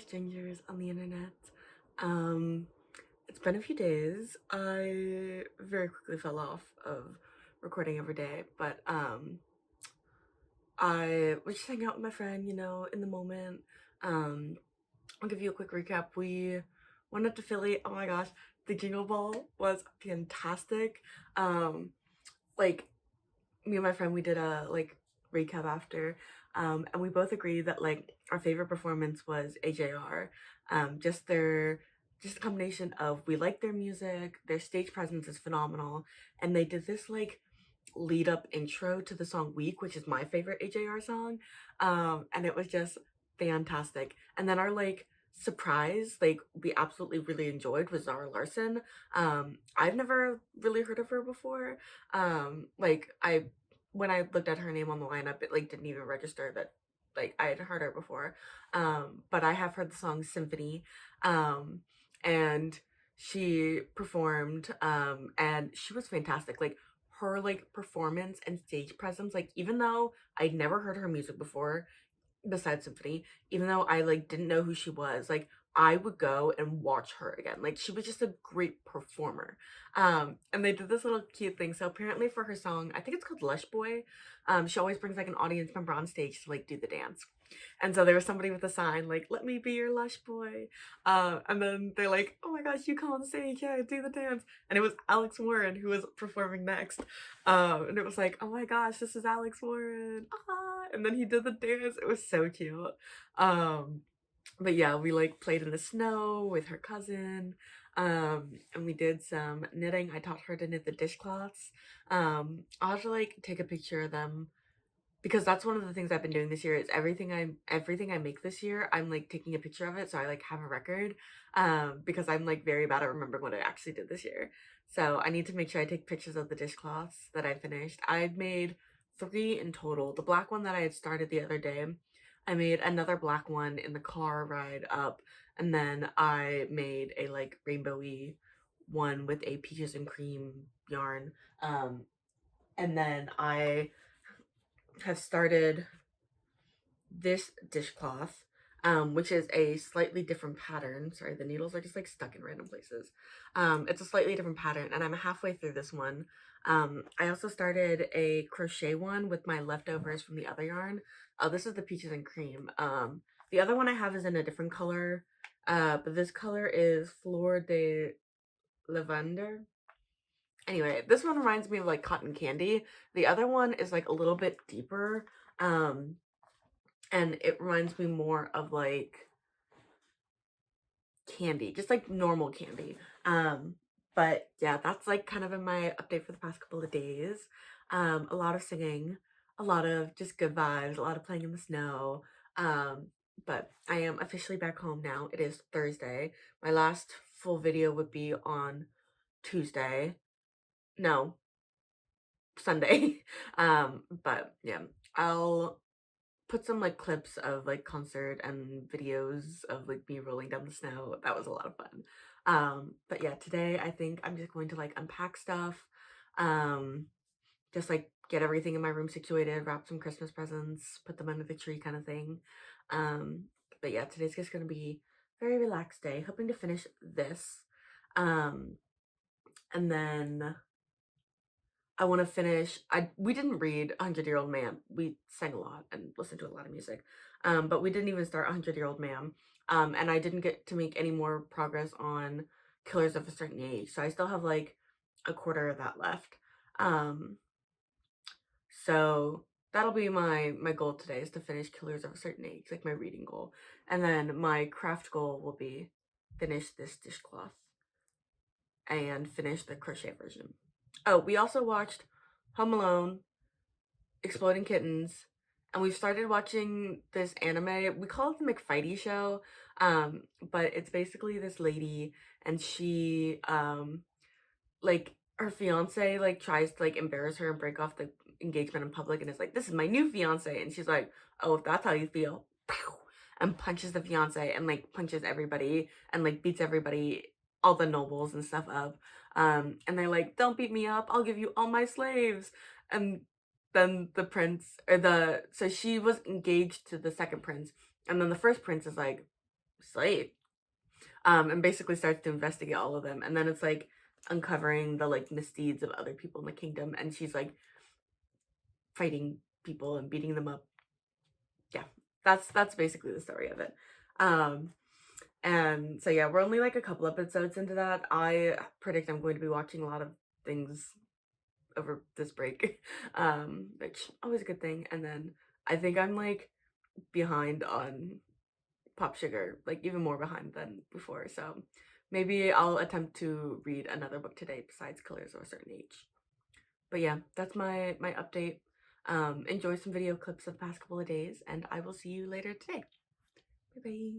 strangers on the internet. Um, it's been a few days. I very quickly fell off of recording every day, but I was just hanging out with my friend, in the moment. Um, I'll give you a quick recap. We went up to Philly. Oh my gosh, the Jingle Ball was fantastic. Um, like me and my friend, we did a recap after, and we both agreed that our favorite performance was AJR. Just just a combination of we like their music, their stage presence is phenomenal, and they did this lead up intro to the song Week, which is my favorite AJR song. And it was just fantastic. And then our surprise, we absolutely really enjoyed was Zara Larson. I've never really heard of her before. I when I looked at her name on the lineup, it didn't even register that I had heard her before. But I have heard the song Symphony. And she performed and she was fantastic. Her performance and stage presence, even though I'd never heard her music before besides Symphony, even though I didn't know who she was, I would go and watch her again. She was just a great performer. And they did this little cute thing. So apparently for her song, I think it's called Lush Boy, she always brings an audience member on stage to do the dance. And so there was somebody with a sign let me be your Lush Boy. And then they're like, oh my gosh, you come on stage, yeah, do the dance. And it was Alex Warren who was performing next. And it was like, oh my gosh, this is Alex Warren. Ah! And then he did the dance. It was so cute. Um, but yeah, we played in the snow with her cousin. And we did some knitting. I taught her to knit the dishcloths. I'll have to take a picture of them because that's one of the things I've been doing this year is everything I make this year, I'm taking a picture of it so I have a record. Because I'm very bad at remembering what I actually did this year. So I need to make sure I take pictures of the dishcloths that I finished. I made 3 in total. The black one that I had started the other day, I made another black one in the car ride up, and then I made a rainbowy one with a peaches and cream yarn. And then I have started this dishcloth, which is a slightly different pattern. Sorry, the needles are just stuck in random places. It's a slightly different pattern, and I'm halfway through this one. I also started a crochet one with my leftovers from the other yarn. Oh, this is the peaches and cream. The other one I have is in a different color, but this color is Flor de Lavender. Anyway, this one reminds me of cotton candy. The other one is a little bit deeper. And it reminds me more of candy, just normal candy. But yeah, that's kind of in my update for the past couple of days. A lot of singing, a lot of just good vibes, a lot of playing in the snow. But I am officially back home now. It is Thursday. My last full video would be on Tuesday. No, Sunday. But yeah, I'll put some clips of concert and videos of me rolling down the snow. That was a lot of fun. But yeah, today I think I'm just going to unpack stuff, um just get everything in my room situated, wrap some Christmas presents, put them under the tree kind of thing. um but yeah, today's just gonna be a very relaxed day, hoping to finish this, um and then I want to finish. We didn't read 100-Year-Old Man. We sang a lot and listened to a lot of music, but we didn't even start 100-Year-Old Man. And I didn't get to make any more progress on Killers of a Certain Age, so I still have a quarter of that left. Um, so that'll be my goal today, is to finish Killers of a Certain Age, my reading goal, and then my craft goal will be finish this dishcloth and finish the crochet version. Oh, we also watched Home Alone, Exploding Kittens, and we've started watching this anime. We call it the McFighty Show, but it's basically this lady, and she, her fiance, tries to, embarrass her and break off the engagement in public, and is like, this is my new fiance, and she's like, oh, if that's how you feel, pow, and punches the fiance, and, punches everybody, and, beats everybody, all the nobles and stuff up. And they're like, don't beat me up, I'll give you all my slaves. And then the prince, so she was engaged to the second prince, and then the first prince is like, slave. And basically starts to investigate all of them. And then it's like uncovering the like misdeeds of other people in the kingdom. And she's like fighting people and beating them up. Yeah, that's basically the story of it. Um, and so yeah, we're only like a couple episodes into that. I predict I'm going to be watching a lot of things over this break, which always a good thing. And then I think I'm like behind on Pop Sugar, like even more behind than before. So maybe I'll attempt to read another book today besides Colors of a Certain Age. But yeah, that's my update. Enjoy some video clips of the past couple of days, and I will see you later today. Bye bye.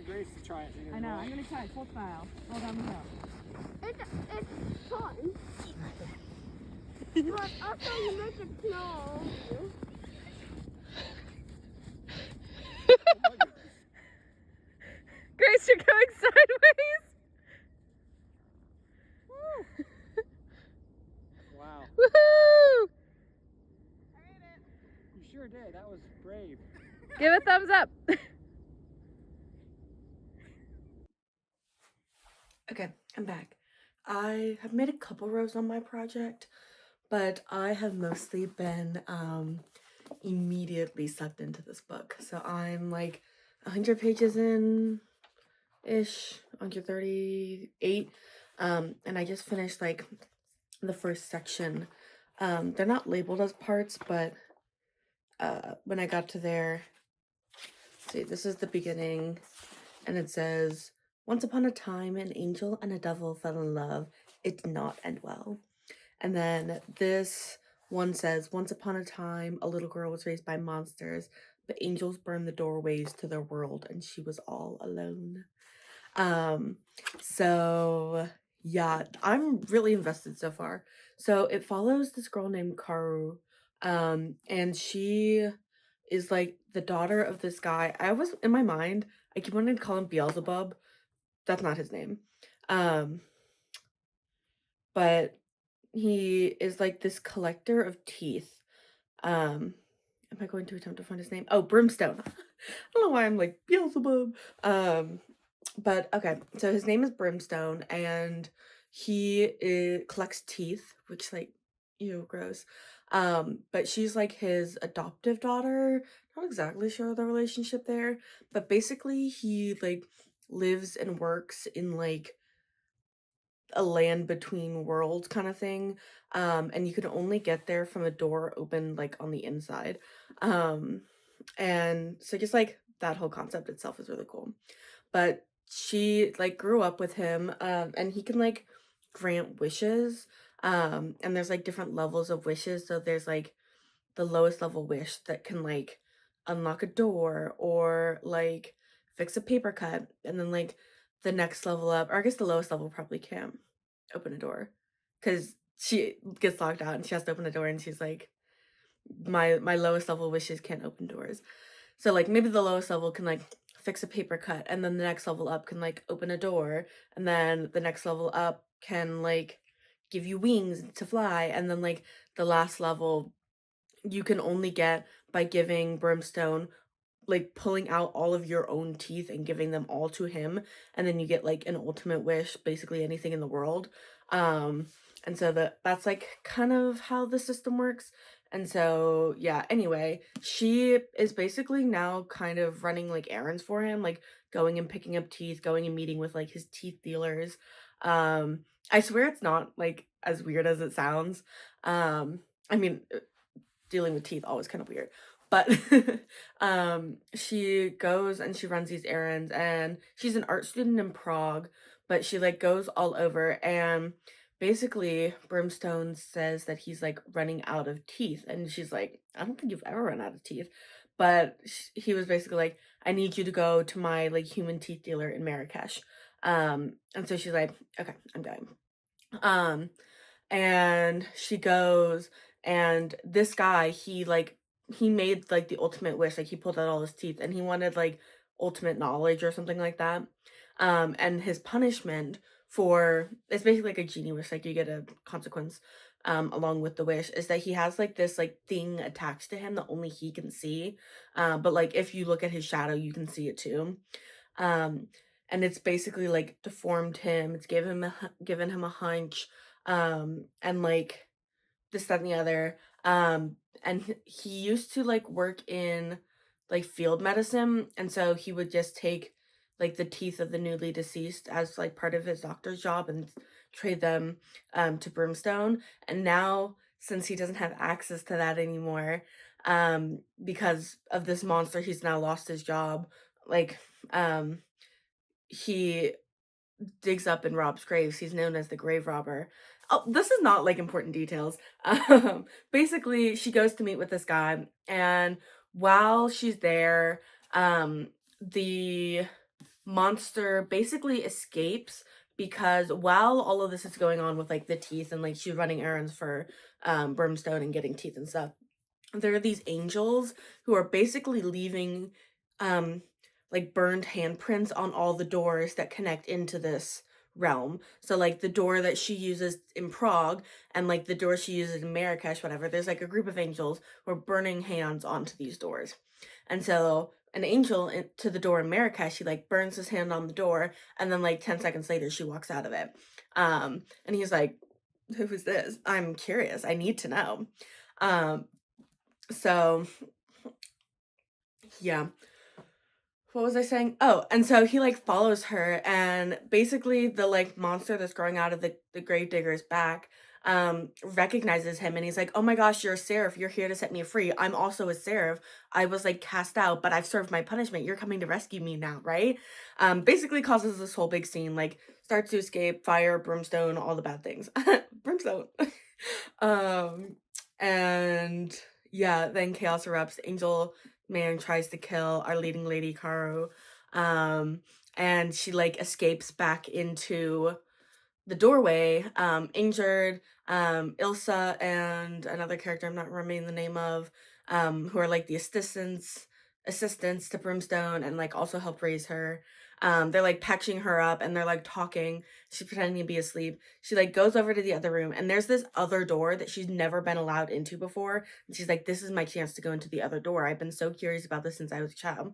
Grace to try it. I know, I'm gonna try it full smile. Roll down the hill. It's fun. But also you make it snow. Grace, you're going sideways. Woo. Wow. Woohoo! I made it. You sure did. That was brave. Give a thumbs up. Okay, I'm back. I have made a couple rows on my project, but I have mostly been immediately sucked into this book. So I'm like 100 pages in ish, 138. And I just finished like the first section. They're not labeled as parts, but when I got to there, see, this is the beginning, and it says, "Once upon a time, an angel and a devil fell in love. It did not end well." And then this one says, "Once upon a time, a little girl was raised by monsters, but angels burned the doorways to their world, and she was all alone." So yeah, I'm really invested so far. So it follows this girl named Karu, and she is like the daughter of this guy. I was in my mind, I keep wanting to call him Beelzebub. That's not his name. But he is like this collector of teeth. Am I going to attempt to find his name? Oh, Brimstone. I don't know why I'm like Beelzebub. But okay, so his name is Brimstone, and he collects teeth, which like, ew, gross. But she's like his adoptive daughter. Not exactly sure the relationship there, but basically he like lives and works in like a land between worlds kind of thing. And you can only get there from a door open like on the inside. And so just like that whole concept itself is really cool. But she like grew up with him, and he can like grant wishes. And there's like different levels of wishes. So there's like the lowest level wish that can like unlock a door or like fix a paper cut, and then like the next level up, or I guess the lowest level probably can't open a door because she gets locked out and she has to open a door, and she's like, my lowest level wishes can't open doors. So like maybe the lowest level can like fix a paper cut, and then the next level up can like open a door, and then the next level up can like give you wings to fly, and then like the last level you can only get by giving Brimstone, like pulling out all of your own teeth and giving them all to him, and then you get like an ultimate wish, basically anything in the world. um and so that's like kind of how the system works. And so yeah, anyway, she is basically now kind of running like errands for him, like going and picking up teeth, going and meeting with like his teeth dealers. I swear it's not like as weird as it sounds. I mean, dealing with teeth always kind of weird, but she goes and she runs these errands, and she's an art student in Prague, but she like goes all over, and basically Brimstone says that he's like running out of teeth, and she's like, I don't think you've ever run out of teeth. But he was basically like, I need you to go to my like human teeth dealer in Marrakesh. And so she's like, okay, I'm going. um and she goes, and this guy, he made like the ultimate wish, like he pulled out all his teeth, and he wanted like ultimate knowledge or something like that. And his punishment for, it's basically like a genie wish, like you get a consequence along with the wish, is that he has like this like thing attached to him that only he can see. But like if you look at his shadow, you can see it too. um and it's basically like deformed him, it's given him a hunch, and like this, that, and the other. And he used to like work in like field medicine, and so he would just take like the teeth of the newly deceased as like part of his doctor's job and trade them to Brimstone. And now, since he doesn't have access to that anymore, because of this monster, he's now lost his job. Like, he digs up and robs graves. He's known as the grave robber. Oh, this is not like important details. Basically, she goes to meet with this guy, and while she's there, the monster basically escapes, because while all of this is going on with like the teeth, and like she's running errands for Brimstone and getting teeth and stuff, there are these angels who are basically leaving um like burned handprints on all the doors that connect into this realm. So like the door that she uses in Prague, and like the door she uses in Marrakesh, whatever, there's like a group of angels who are burning hands onto these doors. And so an angel to the door in Marrakesh, he like burns his hand on the door, and then like 10 seconds later she walks out of it. And he's like, who is this? I'm curious, I need to know. So yeah, what was I saying? Oh, and so he like follows her, and basically the like monster that's growing out of the grave digger's back recognizes him, and he's like, oh my gosh, you're a seraph, you're here to set me free. I'm also a seraph. I was like cast out, but I've served my punishment. You're coming to rescue me now, right? Basically causes this whole big scene, like starts to escape, fire, brimstone, all the bad things. Brimstone. um and yeah, then chaos erupts. Angel Man tries to kill our leading lady, Karu, and she like escapes back into the doorway, injured. Ilsa and another character I'm not remembering the name of, who are like the assistants to Brimstone, and like also help raise her. They're like patching her up, and they're like talking. She's pretending to be asleep. She like goes over to the other room, and there's this other door that she's never been allowed into before. And she's like, this is my chance to go into the other door. I've been so curious about this since I was a child.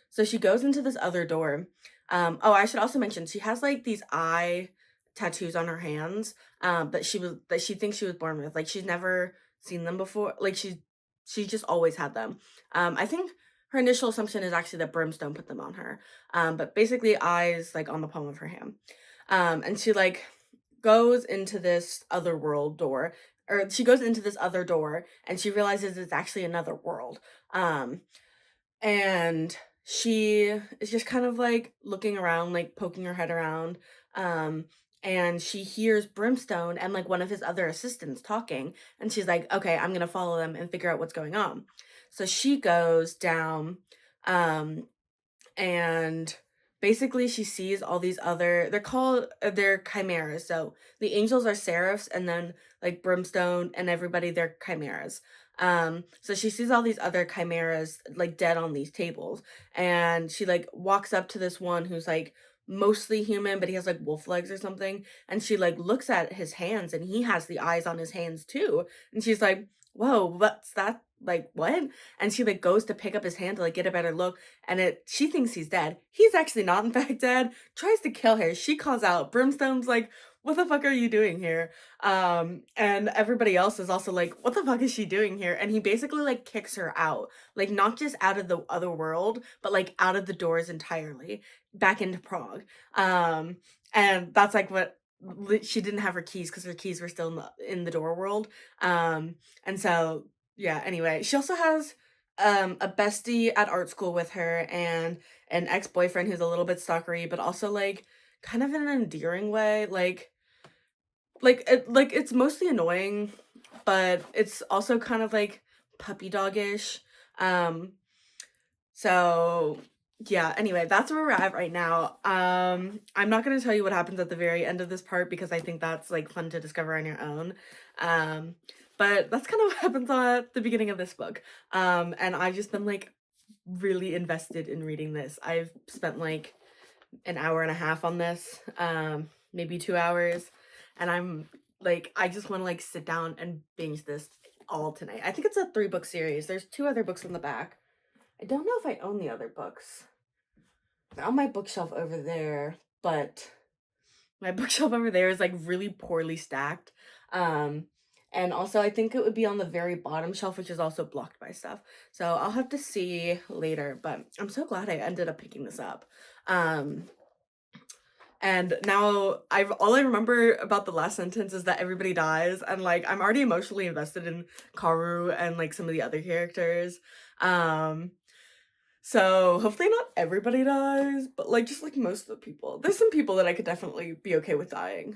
So she goes into this other door. Oh, I should also mention, she has like these eye tattoos on her hands, that she thinks she was born with. Like she's never seen them before. Like she just always had them. I think her initial assumption is actually that Brimstone put them on her. But basically eyes like on the palm of her hand. And she like goes into this other world door, or she goes into this other door, and she realizes it's actually another world. And she is just kind of like looking around, like poking her head around. And she hears Brimstone and like one of his other assistants talking, and she's like, okay, I'm gonna follow them and figure out what's going on. So she goes down, and basically she sees all these other, they're chimeras. So the angels are seraphs, and then like Brimstone and everybody, they're chimeras. So she sees all these other chimeras like dead on these tables, and she like walks up to this one who's like mostly human, but he has like wolf legs or something, and she like looks at his hands, and he has the eyes on his hands too, and she's like, whoa, what's that, like what? And she like goes to pick up his hand to like get a better look, and she thinks he's dead. He's actually not in fact dead. Tries to kill her. She calls out. Brimstone's like, what the fuck are you doing here? And everybody else is also like, what the fuck is she doing here? And he basically like kicks her out, like not just out of the other world, but like out of the doors entirely, back into Prague. And that's like what she didn't have her keys, because her keys were still in the door world. And so yeah, anyway, she also has a bestie at art school with her, and an ex-boyfriend who's a little bit stalkery, but also like kind of in an endearing way. It's mostly annoying, but it's also kind of like puppy dog-ish. So yeah, anyway, that's where we're at right now. I'm not gonna tell you what happens at the very end of this part, because I think that's like fun to discover on your own. But that's kind of what happens at the beginning of this book. And I've just been like really invested in reading this. I've spent like an hour and a half on this, maybe 2 hours, and I'm like, I just want to like sit down and binge this all tonight. I think it's a 3-book series. There's 2 other books in the back. I don't know if I own the other books. They're on my bookshelf over there, but my bookshelf over there is like really poorly stacked. And also I think it would be on the very bottom shelf, which is also blocked by stuff. So I'll have to see later, but I'm so glad I ended up picking this up. And now all I remember about the last sentence is that everybody dies, and like I'm already emotionally invested in Karu and like some of the other characters. So hopefully not everybody dies, but like just like most of the people. There's some people that I could definitely be okay with dying.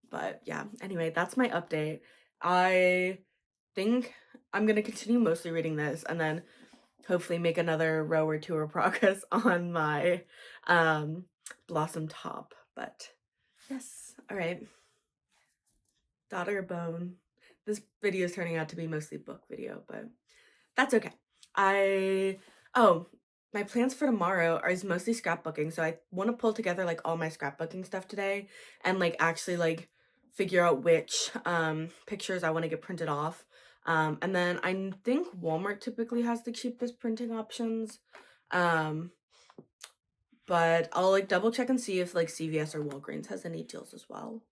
But yeah, anyway, that's my update. I think I'm gonna continue mostly reading this, and then hopefully make another row or 2 of progress on my Blossom top. But yes, all right. Daughter Bone. This video is turning out to be mostly book video, but that's okay. My plans for tomorrow is mostly scrapbooking, so I want to pull together like all my scrapbooking stuff today, and like actually like figure out which pictures I want to get printed off. And then I think Walmart typically has the cheapest printing options. But I'll like double check and see if like CVS or Walgreens has any deals as well.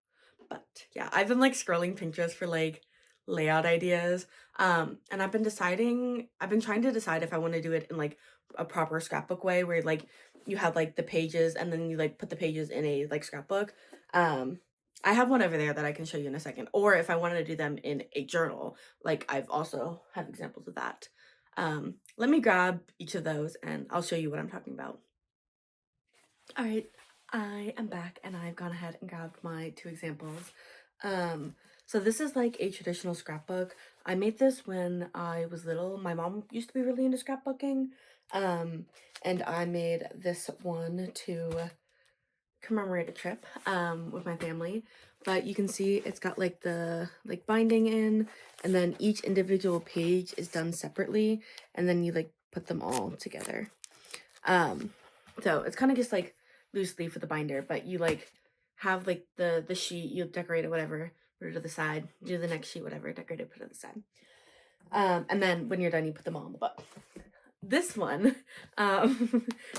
But yeah, I've been like scrolling Pinterest for like layout ideas. And I've been trying to decide if I want to do it in like a proper scrapbook way, where like you have like the pages and then you like put the pages in a like scrapbook. I have one over there that I can show you in a second. Or if I wanted to do them in a journal, like I've also have examples of that. Let me grab each of those and I'll show you what I'm talking about. All right, I am back and I've gone ahead and grabbed my 2 examples. So this is like a traditional scrapbook. I made this when I was little. My mom used to be really into scrapbooking. And I made this one to commemorate a trip with my family. But you can see it's got like the like binding in, and then each individual page is done separately, and then you like put them all together. So it's kind of just like loose leaf with the binder, but you like have like the sheet, you decorate it, whatever, put it to the side, do the next sheet, whatever, decorate it, put it to the side. And then when you're done, you put them all in the book. This one,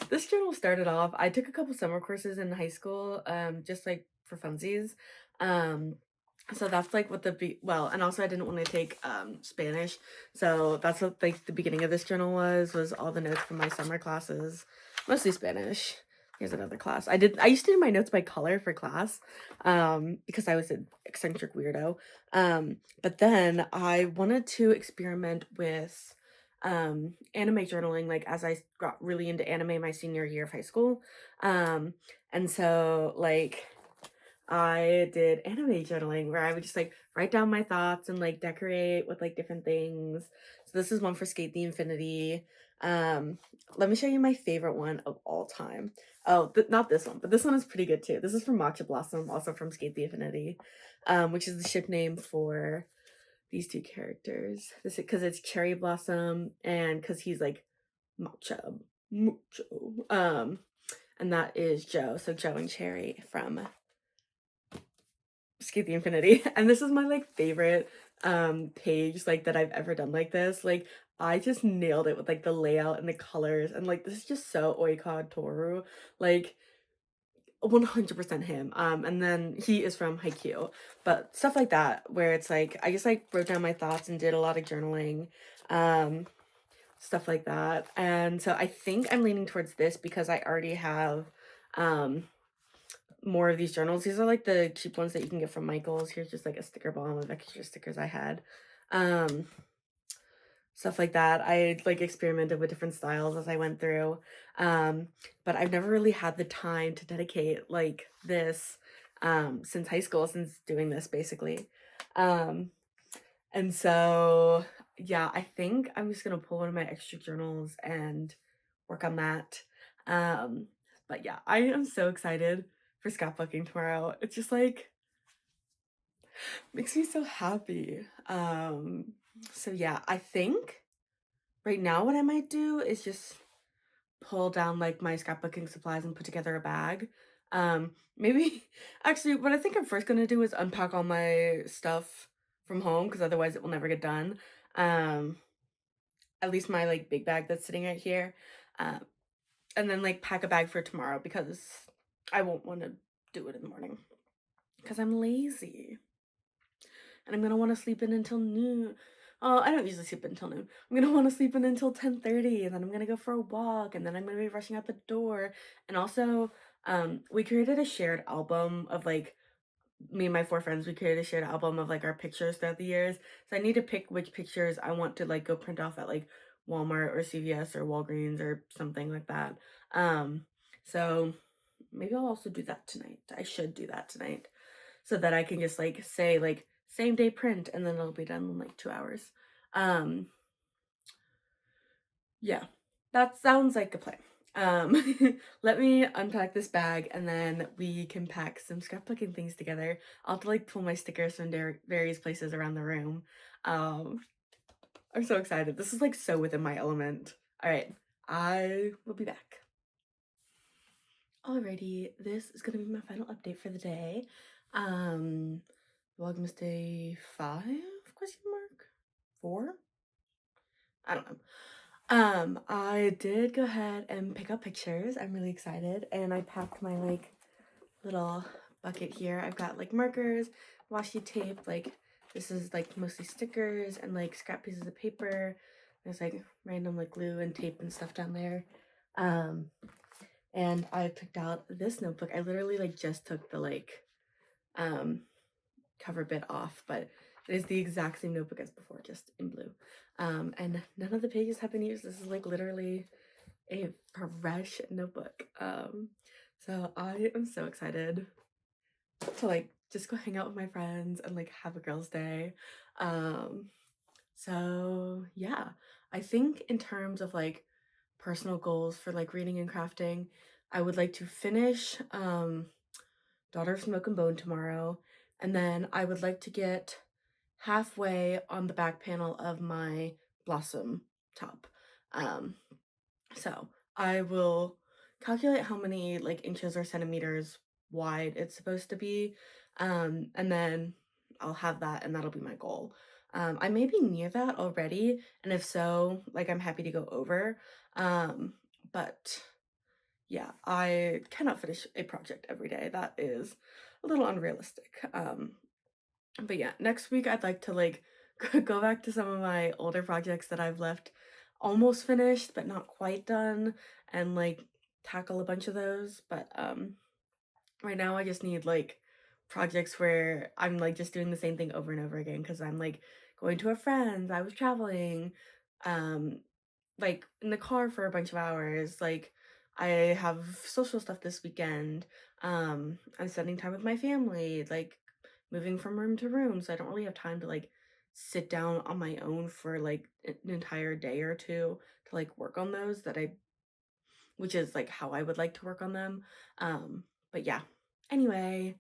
this journal started off, I took a couple summer courses in high school, just like for funsies. So that's like what and also I didn't want to take Spanish, so that's what like the beginning of this journal was all the notes from my summer classes, mostly Spanish. Here's another class. I used to do my notes by color for class, because I was an eccentric weirdo. But then I wanted to experiment with anime journaling, like as I got really into anime my senior year of high school. And so like I did anime journaling, where I would just like write down my thoughts and like decorate with like different things. So this is one for Skate the Infinity. Let me show you my favorite one of all time. Oh, not this one, but this one is pretty good too. This is from Matcha Blossom, also from Skate the Infinity, which is the ship name for these two characters. This because it's Cherry Blossom and because he's like matcha, mucho. And that is Joe. So Joe and Cherry from Skate the Infinity. And this is my like favorite page like that I've ever done like this. Like I just nailed it with like the layout and the colors and like this is just so Oikad Toru. Like 100% him. And then he is from Haikyuu. But stuff like that where it's like I just like wrote down my thoughts and did a lot of journaling. Stuff like that. And so I think I'm leaning towards this because I already have more of these journals. These are like the cheap ones that you can get from Michael's. Here's just like a sticker bomb of extra stickers I had. Stuff like that. I like experimented with different styles as I went through. But I've never really had the time to dedicate like this since high school, since doing this basically. And so yeah, I think I'm just gonna pull one of my extra journals and work on that. But yeah, I am so excited for scrapbooking tomorrow. It's just like makes me so happy. So yeah, I think right now what I might do is just pull down like my scrapbooking supplies and put together a bag. Maybe actually what I think I'm first gonna do is unpack all my stuff from home because otherwise it will never get done. At least my like big bag that's sitting right here. And then like pack a bag for tomorrow because I won't want to do it in the morning because I'm lazy and I'm gonna want to sleep in until noon. Oh, I don't usually sleep until noon. I'm gonna want to sleep in until 10:30, and then I'm gonna go for a walk, and then I'm gonna be rushing out the door. And also, we created a shared album of like me and my 4 friends. We created a shared album of like our pictures throughout the years. So I need to pick which pictures I want to like go print off at like Walmart or CVS or Walgreens or something like that. So maybe I'll also do that tonight. I should do that tonight so that I can just like say like same day print and then it'll be done in like 2 hours. Yeah, that sounds like a plan. Let me unpack this bag and then we can pack some scrapbooking things together. I'll have to like pull my stickers from various places around the room. I'm so excited. This is like so within my element. All right, I will be back. Alrighty, this is gonna be my final update for the day. Vlogmas day 5? Question mark? 4? I don't know. I did go ahead and pick up pictures. I'm really excited, and I packed my like little bucket here. I've got like markers, washi tape, like this is like mostly stickers and like scrap pieces of paper. There's like random like glue and tape and stuff down there. And I picked out this notebook. I literally like just took the like cover bit off, but it is the exact same notebook as before, just in blue. And none of the pages have been used. This is like literally a fresh notebook. So I am so excited to like just go hang out with my friends and like have a girls' day. So yeah, I think in terms of like personal goals for like reading and crafting, I would like to finish Daughter of Smoke and Bone tomorrow, and then I would like to get halfway on the back panel of my Blossom top. So I will calculate how many like inches or centimeters wide it's supposed to be, and then I'll have that and that'll be my goal. I may be near that already, and if so, like I'm happy to go over. But yeah, I cannot finish a project every day. That is a little unrealistic. But yeah, next week I'd like to like go back to some of my older projects that I've left almost finished but not quite done and like tackle a bunch of those. But right now I just need like projects where I'm like just doing the same thing over and over again because I'm like going to a friend's, I was traveling, like in the car for a bunch of hours, like I have social stuff this weekend, I'm spending time with my family, like moving from room to room, so I don't really have time to like sit down on my own for like an entire day or two to like work on those which is like how I would like to work on them. But yeah. Anyway,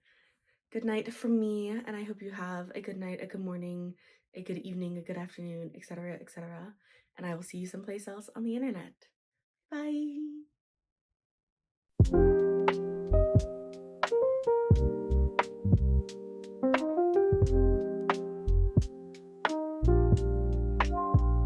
good night from me, and I hope you have a good night, a good morning, a good evening, a good afternoon, etc., etc. And I will see you someplace else on the internet. Bye.